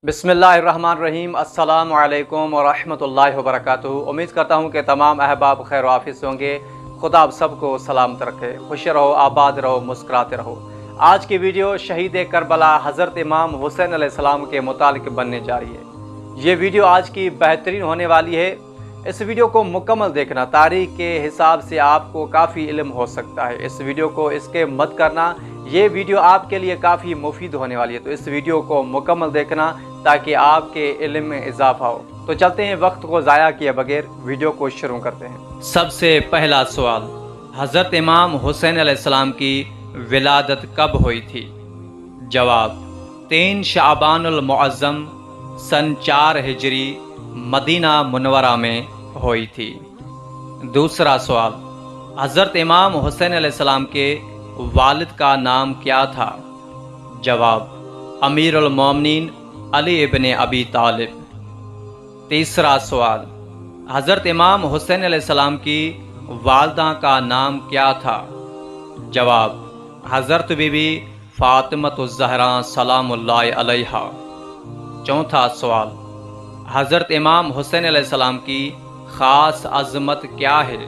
बिस्मिल्लाहिर्रहमानिर्रहीम। अस्सलामु अलैकुम वरहमतुल्लाहि वबरकातुहू। उम्मीद करता हूँ कि तमाम अहबाब खैर वाफिस होंगे। खुदा आप सबको सलामत रखे, खुश रहो, आबाद रहो, मुस्कुराते रहो। आज की वीडियो शहीद करबला हज़रत इमाम हुसैन अलैहिस्सलाम के मुतालिक बनने जा रही है। ये वीडियो आज की बेहतरीन होने वाली है। इस वीडियो को मुकम्मल देखना, तारीख़ के हिसाब से आपको काफ़ी इल्म हो सकता है। इस वीडियो को इसके मत करना, ये वीडियो आपके लिए काफ़ी मुफीद होने वाली है। तो इस वीडियो को मुकम्मल देखना ताकि आपके इल्म में इजाफा हो। तो चलते हैं, वक्त को ज़ाया किए बगैर वीडियो को शुरू करते हैं। सबसे पहला सवाल, हज़रत इमाम हुसैन अलैहिस्सलाम की विलादत कब हुई थी? जवाब, 3 शाबानुल मुअज़्ज़म सन 4 हिजरी मदीना मुनव्वरा में हुई थी। दूसरा सवाल, हज़रत इमाम हुसैन अलैहिस्सलाम के वालिद का नाम क्या था? जवाब, अमीरुल मोमिनीन अली इब्न अबी तालिब। तीसरा सवाल, हज़रत इमाम हुसैन अलैहिस्सलाम की वालदा का नाम क्या था? जवाब, हज़रत बीबी फ़ातिमतुज़ ज़हरा सलामुल्लाहि अलैहा। चौथा सवाल, हज़रत इमाम हुसैन अलैहिस्सलाम की ख़ास अज़मत क्या है?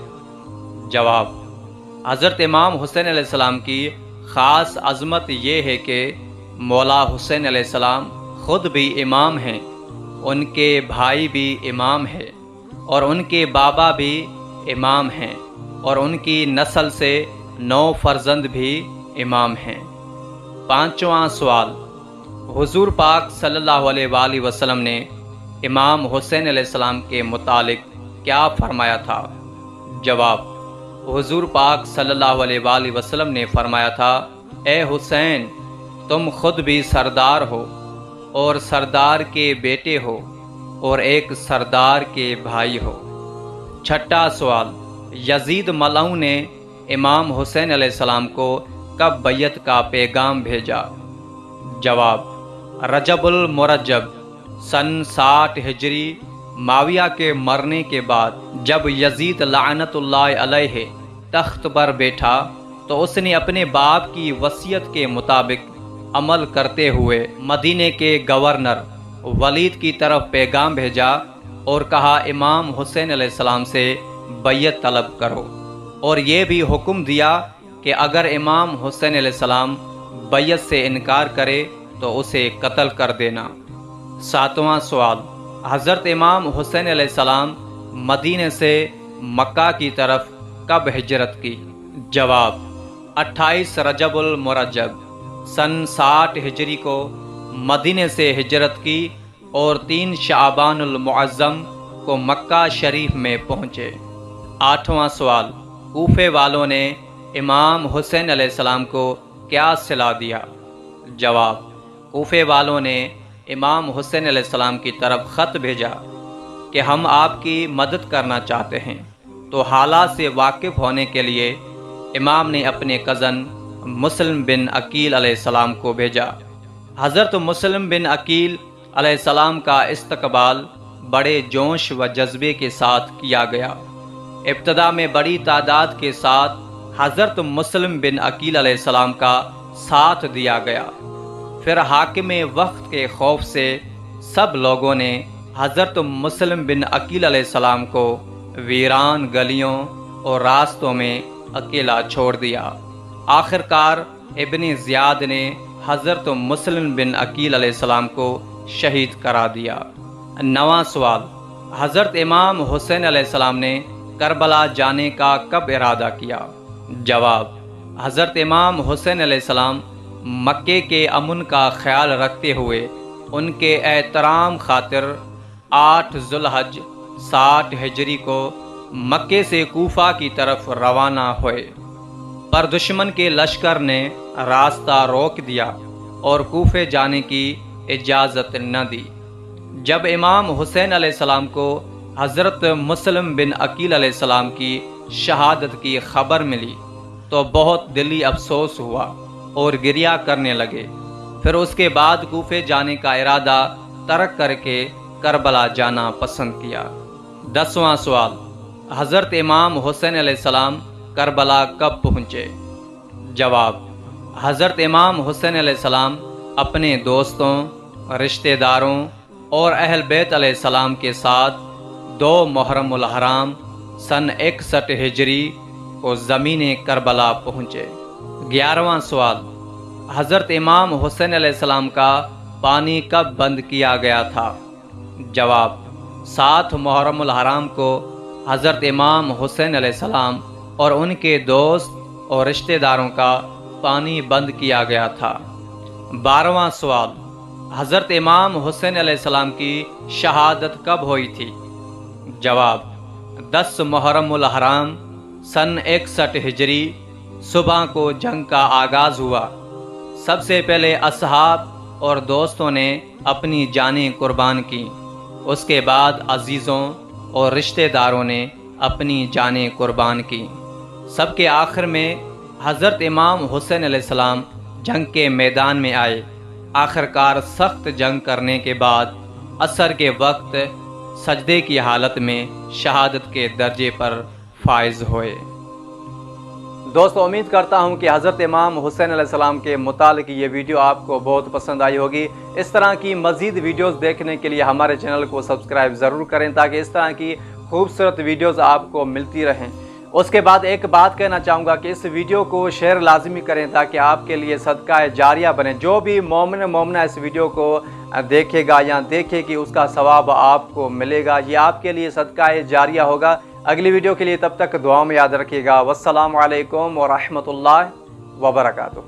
जवाब, हज़रत इमाम हुसैन अलैहिस्सलाम की ख़ास अज़मत ये है कि मौला हुसैन अलैहिस्सलाम ख़ुद भी इमाम हैं, उनके भाई भी इमाम हैं और उनके बाबा भी इमाम हैं और उनकी नस्ल से 9 फ़र्जंद भी इमाम हैं। पाँचवां सवाल, हुज़ूर पाक सल्लल्लाहु अलैहि वसल्लम ने इमाम हुसैन अलैहिस्सलाम के मुतालिक क्या फरमाया था? जवाब, हुज़ूर पाक सल्लल्लाहु अलैहि वसल्लम ने फरमाया था, ए हुसैन, तुम खुद भी सरदार हो और सरदार के बेटे हो और एक सरदार के भाई हो। छठा सवाल, यजीद मलऊन ने इमाम हुसैन अलैहिस्सलाम को कब बैयत का पैगाम भेजा? जवाब, रजबुल मुरज्जब सन 60 हिजरी माविया के मरने के बाद जब यजीद लानतुल्लाह अलैहि तख्त पर बैठा तो उसने अपने बाप की वसीयत के मुताबिक अमल करते हुए मदीने के गवर्नर वलीद की तरफ पैगाम भेजा और कहा, इमाम हुसैन अलैहिस्सलाम से बैयत तलब करो और ये भी हुक्म दिया कि अगर इमाम हुसैन अलैहिस्सलाम बैयत से इनकार करे तो उसे कत्ल कर देना। सातवां सवाल, हज़रत इमाम हुसैन अलैहिस्सलाम मदीने से मक्का की तरफ कब हिजरत की? जवाब, 28 रजबुल मुरज्जब सन 60 हिजरी को मदीने से हिजरत की और 3 शाबानुल मुअज़्ज़म को मक्का शरीफ में पहुँचे। आठवां सवाल, कूफे वालों ने इमाम हुसैन अलैहिस्सलाम को क्या सिला दिया? जवाब, कूफे वालों ने इमाम हुसैन अलैहिस्सलाम की तरफ ख़त भेजा कि हम आपकी मदद करना चाहते हैं। तो हालात से वाकिफ़ होने के लिए इमाम ने अपने कज़न मुस्लिम बिन अकील अलैहिस्सलाम को भेजा। हज़रत मुस्लिम बिन अकील अलैहिस्सलाम का इस्तकबाल बड़े जोश व जज्बे के साथ किया गया। इब्तदा में बड़ी तादाद के साथ हज़रत मुस्लिम बिन अकील अलैहिस्सलाम का साथ दिया गया। फिर हाकिम वक्त के खौफ से सब लोगों ने हज़रत मुस्लिम बिन अकील अलैहिस्सलाम को वीरान गलियों और रास्तों में अकेला छोड़ दिया। आखिरकार इब्न ज़ियाद ने हज़रत मुस्लिम बिन अकील अलैहिस्सलाम को शहीद करा दिया। नवां सवाल, हज़रत इमाम हुसैन अलैहिस्सलाम ने करबला जाने का कब इरादा किया? जवाब, हज़रत इमाम हुसैन अलैहिस्सलाम मक्के के अमन का ख्याल रखते हुए उनके एहतराम खातिर 8 ज़ुल्हज 60 हिजरी को मक्के से कूफा की तरफ रवाना हुए, पर दुश्मन के लश्कर ने रास्ता रोक दिया और कूफे जाने की इजाज़त न दी। जब इमाम हुसैन अलैहिस्सलाम को हज़रत मुस्लिम बिन अकील अलैहिस्सलाम की शहादत की खबर मिली तो बहुत दिली अफसोस हुआ और गिरिया करने लगे। फिर उसके बाद कूफे जाने का इरादा तर्क करके करबला जाना पसंद किया। 10वां सवाल, हज़रत इमाम हुसैन अलैहिस्सलाम करबला कब पहुँचे? जवाब, हज़रत इमाम हुसैन अलैहिस्सलाम अपने दोस्तों, رشتہ داروں اور اہل بیت علیہ السلام کے ساتھ 2 محرم الحرام سن 61 ہجری کو زمین کربلا پہنچے۔ 11واں سوال، حضرت امام حسین علیہ السلام کا پانی کب بند کیا گیا تھا؟ جواب، 7 محرم الحرام کو حضرت امام حسین علیہ السلام اور ان کے دوست اور رشتہ داروں کا پانی بند کیا گیا تھا۔ 12واں سوال، حضرت امام حسین علیہ السلام کی شہادت کب ہوئی تھی؟ جواب، 10 محرم الحرام سن 61 ہجری صبح کو جنگ کا آغاز ہوا۔ سب سے پہلے اصحاب اور دوستوں نے اپنی جانیں قربان کی، اس کے بعد عزیزوں اور رشتہ داروں نے اپنی جانیں قربان کی۔ سب کے آخر میں حضرت امام حسین علیہ السلام جنگ کے میدان میں آئے۔ آخرکار سخت جنگ کرنے کے بعد عصر کے وقت سجدے کی حالت میں شہادت کے درجے پر فائز ہوئے۔ دوستو، امید کرتا ہوں کہ حضرت امام حسین علیہ السلام کے متعلق یہ ویڈیو آپ کو بہت پسند آئی ہوگی۔ اس طرح کی مزید ویڈیوز دیکھنے کے لیے ہمارے چینل کو سبسکرائب ضرور کریں تاکہ اس طرح کی خوبصورت ویڈیوز آپ کو ملتی رہیں۔ اس کے بعد ایک بات کہنا چاہوں گا کہ اس ویڈیو کو شیئر لازمی کریں تاکہ آپ کے لیے صدقہ جاریہ بنے۔ جو بھی مومن مومنہ اس ویڈیو کو دیکھے گا یا دیکھے گی، اس کا ثواب آپ کو ملے گا، یہ آپ کے لیے صدقہ جاریہ ہوگا۔ اگلی ویڈیو کے لیے تب تک دعاؤں میں یاد رکھیے گا۔ والسلام علیکم ورحمۃ اللہ وبرکاتہ۔